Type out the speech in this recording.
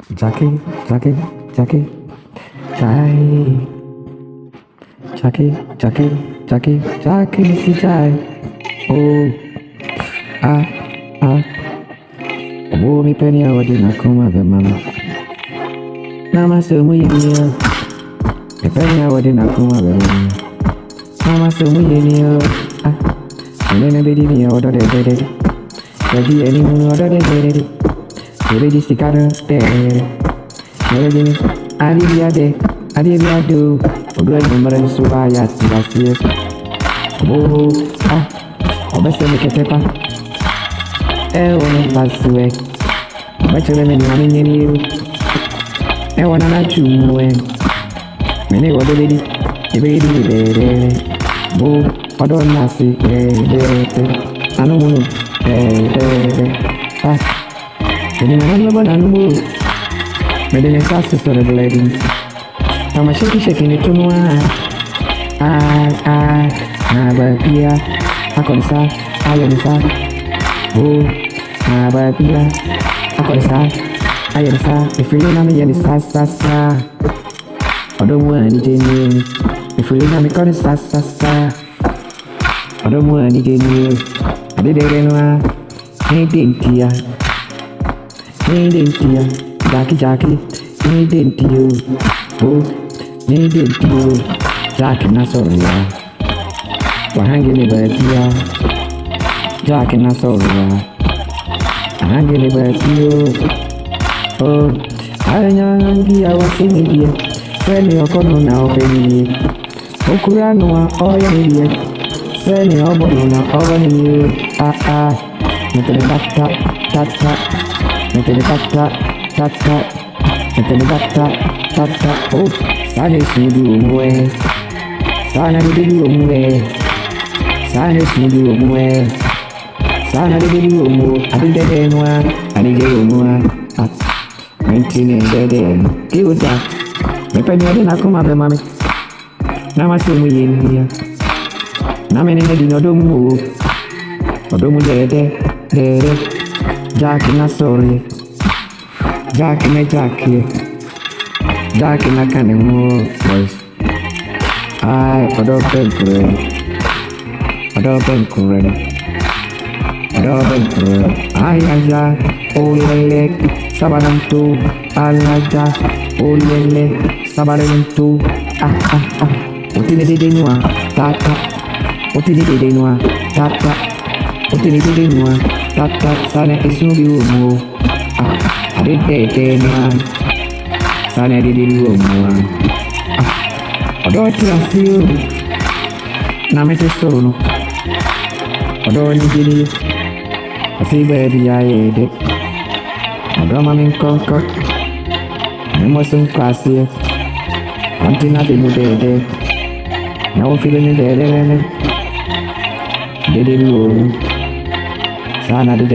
Jackie, Jackie, Jackie, Jai, Jackie, Jackie, Jackie, Jackie, Missy Jai. Oh, ah, ah. Oh, mi penny, I didn't come up, mama. Nama so we near. The penny, I didn't come up, mama. Nama so we near. Ah, and then I didn't hear what they did. Ready any more other than it. Ready, Sicada, there. Ready, I did do. A great number of Subaya, last year. Oh, ah, I best make a paper. One pass away. But you let me know in you. I want to let you know. Many what they did. The baby, oh, I don't know, see, I don't know. Ah, jadi mana badan bu? Medan esas sesuatu lagi. Sama shaking itu semua. Nabapia, aku bisa, ayo bisa. Oh, nabapia, aku bisa, ayo bisa. Ifili nami jadi sasa. Odo mua ni jenis. Ifili nami kau ni sasa. Odo mua ni jenis. Ade noa, dentia, Jackie, dentio, oh, dentio, Jackie Nasoria, Wahangini Bertia, Jackie Nasoria, Wahangini Bertio, oh, Ayangi, I was in India, Send your corner now, baby, Okuranoa, oh, yeah. Send your body over you. Make it tata. Make it tata. Make it tata. Oh, Sunny Sudu, Sana Didu, Sunny Sudu, Sana Didu, I did the one, I did the one. 19 and dead. Give it that. Make a new Nakuma, mammy. Now I see me in here. Namene di nodomu dede Jackie na sorry Jackie na kane mo boys I odo ben kurene ay aja olele sabanantu alaja olele sabanantu utine de noa tata Otini de noa, tata. Otini de noa, tata. Sana isubi umo. Ade de noa. Sana de umo. Odo trafio. Na mete sono. Odo ni gini. Asi baby aye de. Odo mamin konko. Nemo sun kwasi. Antina de de. Now feeling de. Sana de